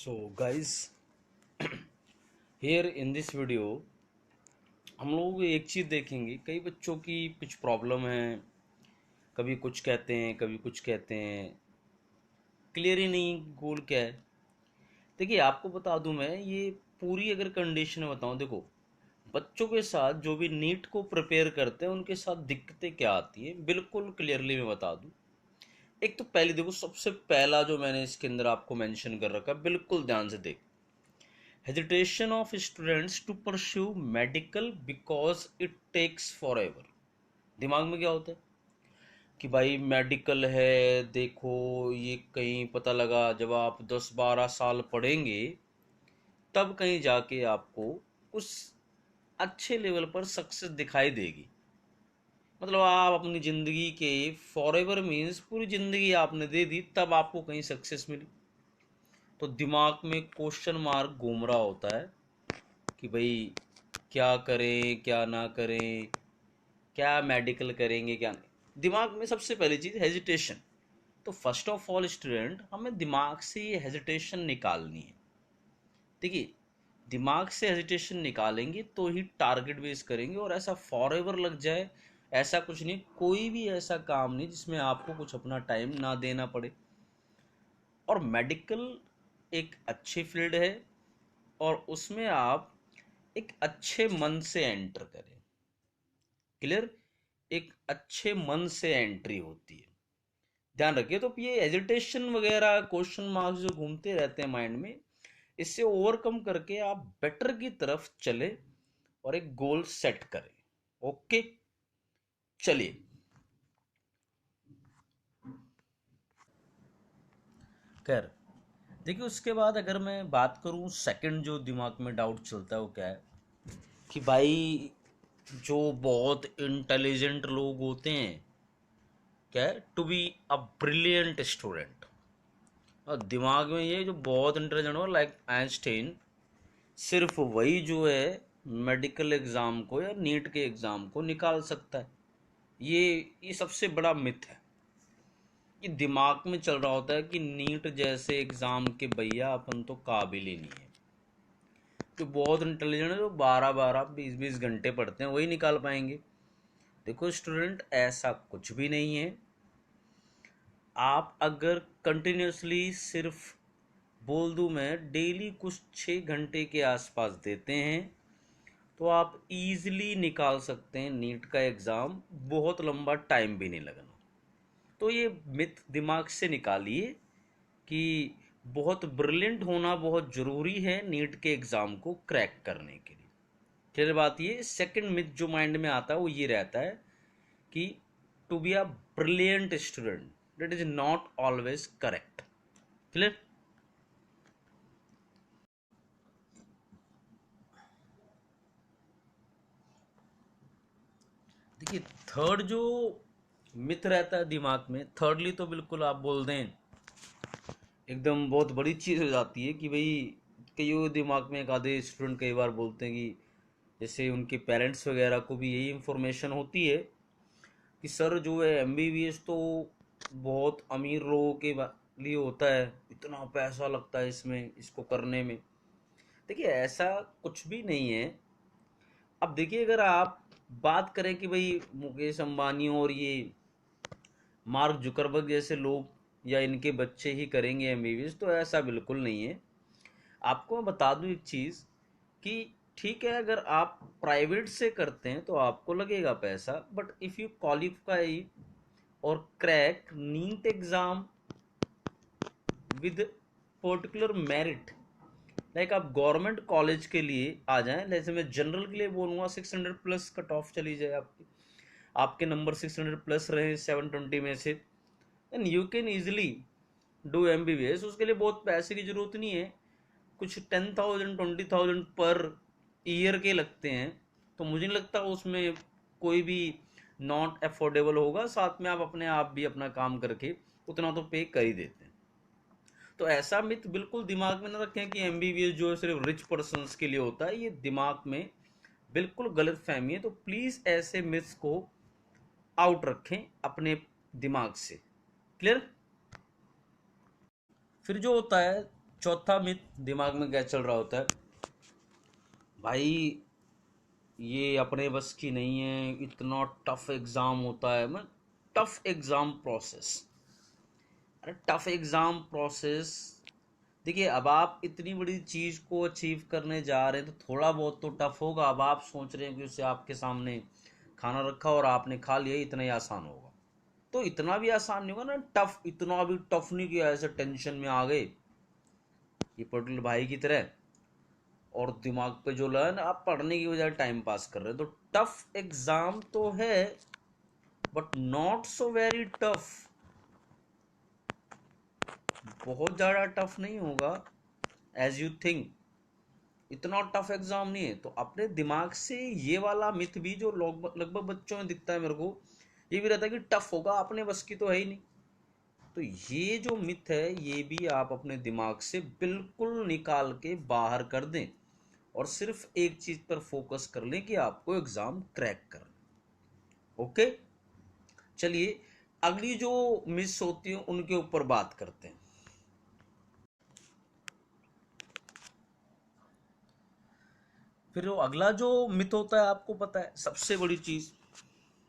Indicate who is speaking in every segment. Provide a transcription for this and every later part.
Speaker 1: So guys, here in this video हम लोग एक चीज़ देखेंगे। कई बच्चों की कुछ प्रॉब्लम है, कभी कुछ कहते हैं कभी कुछ कहते हैं, क्लियर ही नहीं गोल क्या है। देखिए आपको बता दूं, मैं ये पूरी अगर कंडीशन बताऊं, देखो बच्चों के साथ जो भी नीट को प्रिपेयर करते हैं उनके साथ दिक्कतें क्या आती हैं, बिल्कुल क्लियरली मैं बता दूं। एक तो पहले देखो, सबसे पहला जो मैंने इसके अंदर आपको मेंशन कर रखा है, बिल्कुल ध्यान से देख। Hesitation of students to pursue medical because it takes forever. दिमाग में क्या होता है कि भाई मेडिकल है, देखो ये कहीं पता लगा जब आप 10-12 साल पढ़ेंगे तब कहीं जाके आपको उस अच्छे लेवल पर सक्सेस दिखाई देगी। मतलब आप अपनी ज़िंदगी के फॉर एवर मीन्स पूरी ज़िंदगी आपने दे दी तब आपको कहीं सक्सेस मिली। तो दिमाग में क्वेश्चन मार्क घूम रहा होता है कि भाई क्या करें क्या ना करें, क्या मेडिकल करेंगे क्या नहीं। दिमाग में सबसे पहली चीज़ हेजिटेशन। तो फर्स्ट ऑफ ऑल स्टूडेंट, हमें दिमाग से ये हेजिटेशन निकालनी है। देखिए दिमाग से हेजिटेशन निकालेंगे तो ही टारगेट बेस करेंगे, और ऐसा फॉर एवर लग जाए ऐसा कुछ नहीं। कोई भी ऐसा काम नहीं जिसमें आपको कुछ अपना टाइम ना देना पड़े। और मेडिकल एक अच्छी फील्ड है और उसमें आप एक अच्छे मन से एंटर करें। क्लियर? एक अच्छे मन से एंट्री होती है, ध्यान रखिए। तो ये एजिटेशन वगैरह क्वेश्चन मार्क्स जो घूमते रहते हैं माइंड में, इससे ओवरकम करके आप बेटर की तरफ चले और एक गोल सेट करें। ओके, चलिए। खैर देखिए, उसके बाद अगर मैं बात करूं, सेकंड जो दिमाग में डाउट चलता है वो क्या है कि भाई जो बहुत इंटेलिजेंट लोग होते हैं, क्या है, to be a brilliant student. और दिमाग में ये जो बहुत इंटेलिजेंट हो लाइक आइंस्टाइन, सिर्फ वही जो है मेडिकल एग्ज़ाम को या नीट के एग्ज़ाम को निकाल सकता है। ये सबसे बड़ा मिथ है। ये दिमाग में चल रहा होता है कि नीट जैसे एग्ज़ाम के भैया अपन तो काबिल ही नहीं है। जो बहुत इंटेलिजेंट है, जो 12-12 20-20 घंटे पढ़ते हैं, वही निकाल पाएंगे। देखो स्टूडेंट, ऐसा कुछ भी नहीं है। आप अगर कंटिन्यूसली सिर्फ बोल दूं मैं डेली कुछ 6 घंटे के आसपास देते हैं तो आप इजीली निकाल सकते हैं नीट का एग्ज़ाम। बहुत लंबा टाइम भी नहीं लगना। तो ये मिथ दिमाग से निकालिए कि बहुत ब्रिलियंट होना बहुत ज़रूरी है नीट के एग्ज़ाम को क्रैक करने के लिए। फिर बात ये सेकंड मिथ जो माइंड में आता है वो ये रहता है कि to be a brilliant student that is not always correct. Clear? देखिए थर्ड जो मिथ रहता है दिमाग में, थर्डली तो बिल्कुल आप बोल दें एकदम बहुत बड़ी चीज़ हो जाती है कि भाई कई दिमाग में एक आधे स्टूडेंट कई बार बोलते हैं कि जैसे उनके पेरेंट्स वगैरह को भी यही इन्फॉर्मेशन होती है कि सर जो है एमबीबीएस तो बहुत अमीर लोगों के लिए होता है, इतना पैसा लगता है इसमें, इसको करने में। देखिए ऐसा कुछ भी नहीं है। अब देखिए अगर आप बात करें कि भाई मुकेश अंबानी और ये मार्क जुकरबर्ग जैसे लोग या इनके बच्चे ही करेंगे एमबीबीएस, तो ऐसा बिल्कुल नहीं है। आपको मैं बता दूं एक चीज़ कि ठीक है अगर आप प्राइवेट से करते हैं तो आपको लगेगा पैसा, बट इफ़ यू क्वालिफाई और crack NEET exam with particular merit, like आप गवर्नमेंट कॉलेज के लिए आ जाएं, जैसे मैं जनरल के लिए बोलूँगा 600 प्लस कट ऑफ चली जाए आपकी, आपके नंबर 600 प्लस रहे 720 में से, then you can easily do MBBS. उसके लिए बहुत पैसे की ज़रूरत नहीं है, कुछ 10,000 20,000 पर ईयर के लगते हैं। तो मुझे नहीं लगता उसमें कोई भी नॉट अफोर्डेबल होगा। साथ में आप अपने आप भी अपना काम करके उतना तो पे कर ही देते हैं। तो ऐसा मिथ बिल्कुल दिमाग में न रखें कि एमबीबीएस जो है सिर्फ रिच पर्सनस के लिए होता है। ये दिमाग में बिल्कुल गलत फहमी है। तो प्लीज़ ऐसे मिथ्स को आउट रखें अपने दिमाग से। क्लियर? फिर जो होता है चौथा मिथ दिमाग में क्या चल रहा होता है, भाई ये अपने बस की नहीं है, इतना टफ एग्जाम होता है। मैं टफ एग्जाम प्रोसेस, अरे टफ एग्जाम प्रोसेस, देखिए अब आप इतनी बड़ी चीज को अचीव करने जा रहे हैं तो थोड़ा बहुत तो टफ होगा। अब आप सोच रहे हैं कि उसे आपके सामने खाना रखा और आपने खा लिया, इतना ही आसान होगा, तो इतना भी आसान नहीं होगा ना। टफ, इतना भी टफ नहीं किया, ऐसे टेंशन में आ गए ये पर्टिकुलर भाई की तरह, और दिमाग पे जो लगा ना, आप पढ़ने की बजाय टाइम पास कर रहे हैं। तो टफ एग्जाम तो है but not so very tough, बहुत ज़्यादा टफ नहीं होगा एज यू थिंक, इतना टफ एग्जाम नहीं है। तो अपने दिमाग से ये वाला मिथ भी जो लगभग बच्चों में दिखता है मेरे को, ये भी रहता है कि टफ होगा, अपने बस की तो है ही नहीं। तो ये जो मिथ है ये भी आप अपने दिमाग से बिल्कुल निकाल के बाहर कर दें और सिर्फ एक चीज पर फोकस कर लें कि आपको एग्जाम क्रैक करना। ओके, चलिए अगली जो मिस होती है उनके ऊपर बात करते हैं। फिर वो अगला जो मिथ होता है, आपको पता है सबसे बड़ी चीज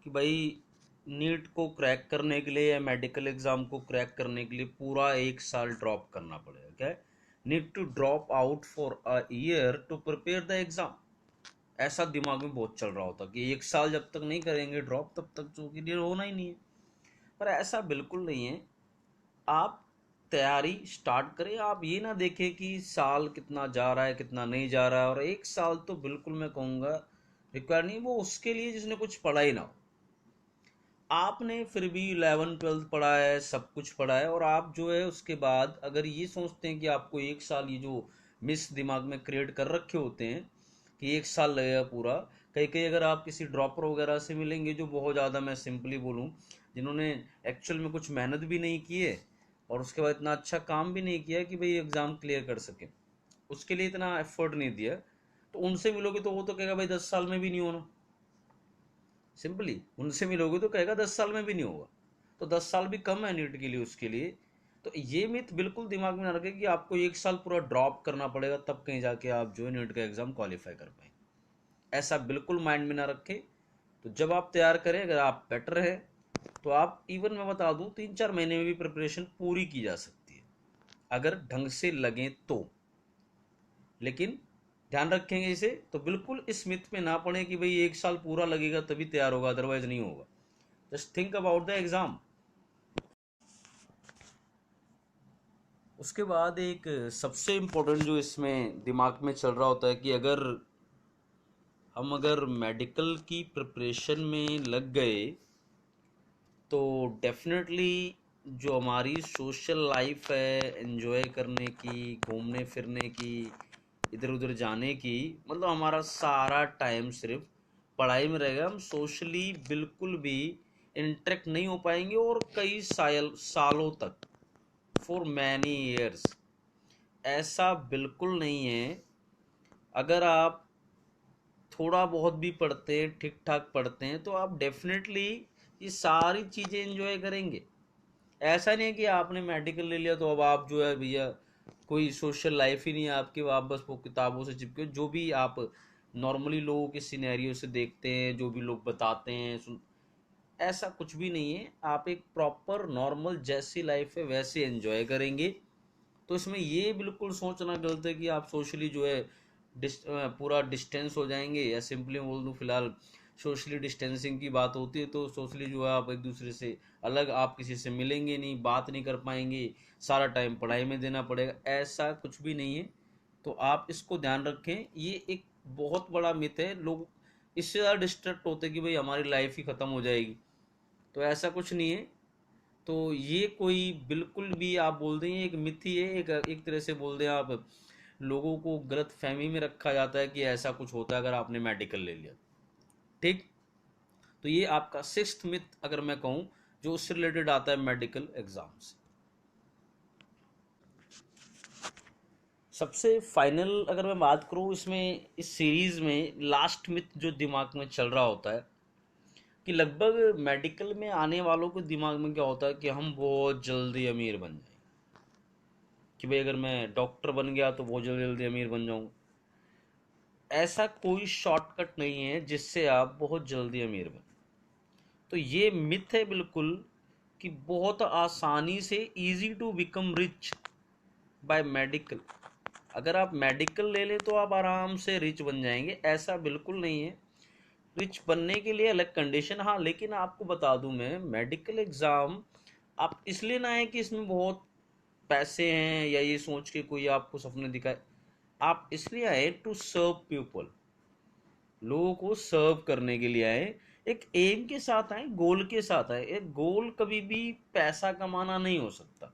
Speaker 1: कि भाई नीट को क्रैक करने के लिए या मेडिकल एग्जाम को क्रैक करने के लिए पूरा 1 साल ड्रॉप करना पड़ेगा। क्या है, need to drop out for a year to prepare the exam. ऐसा दिमाग में बहुत चल रहा होता कि 1 साल जब तक नहीं करेंगे ड्रॉप तब तक जो क्लियर होना ही नहीं है। पर ऐसा बिल्कुल नहीं है। आप तैयारी स्टार्ट करें, आप ये ना देखें कि साल कितना जा रहा है कितना नहीं जा रहा है। और 1 साल तो बिल्कुल मैं कहूँगा रिक्वायर नहीं, वो उसके लिए जिसने कुछ पढ़ा ही ना हो। आपने फिर भी 11वीं 12वीं पढ़ा है, सब कुछ पढ़ा है, और आप जो है उसके बाद अगर ये सोचते हैं कि आपको 1 साल, ये जो मिस दिमाग में क्रिएट कर रखे होते हैं कि 1 साल लगेगा पूरा। कहीं कहीं अगर आप किसी ड्रॉपर वगैरह से मिलेंगे जो बहुत ज़्यादा, मैं सिंपली बोलूँ, जिन्होंने एक्चुअल में कुछ मेहनत भी नहीं की है और उसके बाद इतना अच्छा काम भी नहीं किया कि भाई एग्ज़ाम क्लियर कर सके, उसके लिए इतना एफर्ट नहीं दिया, तो उनसे मिलोगे तो वो तो कहेगा भाई 10 साल में भी नहीं होना। सिंपली उनसे मिलोगे तो कहेगा 10 साल में भी नहीं होगा। तो 10 साल भी कम है नीट के लिए, उसके लिए। तो ये मिथ बिल्कुल दिमाग में ना रखें कि आपको 1 साल पूरा ड्रॉप करना पड़ेगा तब कहीं जाके आप जो है नीट का एग्जाम क्वालिफाई कर पाए, ऐसा बिल्कुल माइंड में ना रखें। तो जब आप तैयार करें, अगर आप बेटर है तो आप, इवन मैं बता दूं, 3-4 महीने में भी प्रिपरेशन पूरी की जा सकती है अगर ढंग से लगे तो। लेकिन ध्यान रखेंगे इसे, तो बिल्कुल इस मिथ में ना पड़े कि भाई 1 साल पूरा लगेगा तभी तैयार होगा, अदरवाइज नहीं होगा। Just think about the exam. उसके बाद एक सबसे इम्पोर्टेंट जो इसमें दिमाग में चल रहा होता है कि अगर मेडिकल की प्रिपरेशन में लग गए तो डेफिनेटली जो हमारी सोशल लाइफ है, एंजॉय करने की, घूमने फिरने की, इधर उधर जाने की, मतलब हमारा सारा टाइम सिर्फ पढ़ाई में रहेगा। हम सोशली बिल्कुल भी इंटरेक्ट नहीं हो पाएंगे और कई सालों तक, फॉर मैनी ईयर्स। ऐसा बिल्कुल नहीं है। अगर आप थोड़ा बहुत भी पढ़ते हैं, ठीक ठाक पढ़ते हैं, तो आप डेफिनेटली ये सारी चीज़ें एंजॉय करेंगे। ऐसा नहीं है कि आपने मेडिकल ले लिया तो अब आप जो है भैया कोई सोशल लाइफ ही नहीं है आपकी, आप बस वो किताबों से चिपके। जो भी आप नॉर्मली लोगों के सिनेरियो से देखते हैं, जो भी लोग बताते हैं ऐसा कुछ भी नहीं है। आप एक प्रॉपर नॉर्मल जैसी लाइफ है वैसे एंजॉय करेंगे। तो इसमें ये बिल्कुल सोचना गलत है कि आप सोशली जो है पूरा डिस्टेंस हो जाएंगे, या सिंपली बोल दूँ फिलहाल सोशली डिस्टेंसिंग की बात होती है तो सोशली जो है आप एक दूसरे से अलग, आप किसी से मिलेंगे नहीं, बात नहीं कर पाएंगे, सारा टाइम पढ़ाई में देना पड़ेगा, ऐसा कुछ भी नहीं है। तो आप इसको ध्यान रखें, ये एक बहुत बड़ा मिथ है। लोग इससे ज़्यादा डिस्ट्रैक्ट होते हैं कि भाई हमारी लाइफ ही ख़त्म हो जाएगी, तो ऐसा कुछ नहीं है। तो ये कोई बिल्कुल भी आप बोल दें एक मिथ ही है, एक तरह से बोल दें आप, लोगों को गलत फहमी में रखा जाता है कि ऐसा कुछ होता है अगर आपने मेडिकल ले लिया। ठीक, तो ये आपका सिक्स्थ मिथ अगर मैं कहूँ जो उससे रिलेटेड आता है मेडिकल एग्जाम से। सबसे फाइनल अगर मैं बात करूँ इसमें, इस सीरीज में लास्ट मिथ जो दिमाग में चल रहा होता है कि लगभग मेडिकल में आने वालों के दिमाग में क्या होता है कि हम बहुत जल्दी अमीर बन जाएंगे। कि भाई अगर मैं डॉक्टर बन गया तो बहुत जल्दी जल्दी अमीर बन जाऊंगा। ऐसा कोई शॉर्टकट नहीं है जिससे आप बहुत जल्दी अमीर बन। तो ये मिथ है बिल्कुल कि बहुत आसानी से easy to become rich by medical. अगर आप मेडिकल ले लें तो आप आराम से रिच बन जाएंगे, ऐसा बिल्कुल नहीं है। रिच बनने के लिए अलग कंडीशन, हाँ, लेकिन आपको बता दूं मैं, मेडिकल एग्ज़ाम आप इसलिए ना है कि इसमें बहुत पैसे हैं या ये सोच के कोई आपको सपने दिखाए। आप इसलिए आए टू सर्व पीपल, लोगों को सर्व करने के लिए आए। एक एम के साथ आए, गोल के साथ आए। एक गोल कभी भी पैसा कमाना नहीं हो सकता।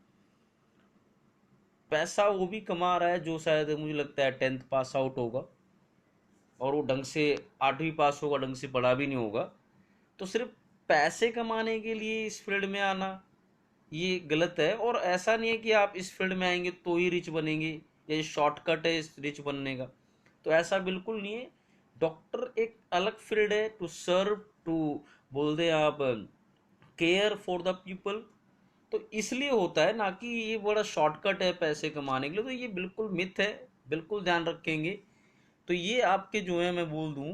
Speaker 1: पैसा वो भी कमा रहा है जो शायद मुझे लगता है 10th पास आउट होगा और वो ढंग से 8वीं पास होगा, ढंग से पढ़ा भी नहीं होगा। तो सिर्फ पैसे कमाने के लिए इस फील्ड में आना ये गलत है। और ऐसा नहीं है कि आप इस फील्ड में आएंगे तो ही रिच बनेंगे या ये शॉर्टकट है इस रिच बनने का, तो ऐसा बिल्कुल नहीं है। डॉक्टर एक अलग फील्ड है, टू सर्व, टू बोल दे आप केयर फॉर द पीपल। तो इसलिए होता है ना कि ये बड़ा शॉर्टकट है पैसे कमाने के लिए। तो ये बिल्कुल मिथ है, बिल्कुल ध्यान रखेंगे। तो ये आपके जो है मैं बोल दूं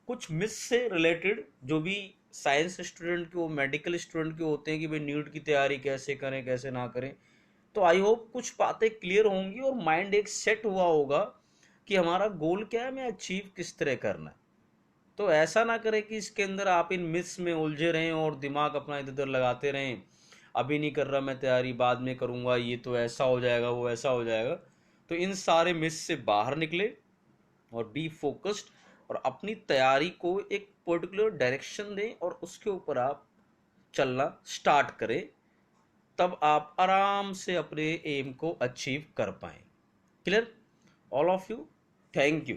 Speaker 1: कुछ मिस से रिलेटेड, जो भी साइंस स्टूडेंट के, वो मेडिकल स्टूडेंट के होते हैं कि भाई नीट की तैयारी कैसे करें कैसे ना करें। तो आई होप कुछ बातें क्लियर होंगी और माइंड एक सेट हुआ होगा कि हमारा गोल क्या है, हमें अचीव किस तरह करना है। तो ऐसा ना करें कि इसके अंदर आप इन मिथ्स में उलझे रहें और दिमाग अपना इधर उधर लगाते रहें, अभी नहीं कर रहा मैं तैयारी, बाद में करूँगा, ये तो ऐसा हो जाएगा वो ऐसा हो जाएगा। तो इन सारे मिथ्स से बाहर निकले और बी फोकस्ड और अपनी तैयारी को एक पर्टिकुलर डायरेक्शन दें और उसके ऊपर आप चलना स्टार्ट करें। तब आप आराम से अपने एम को अचीव कर पाएं। Clear all of you? Thank you.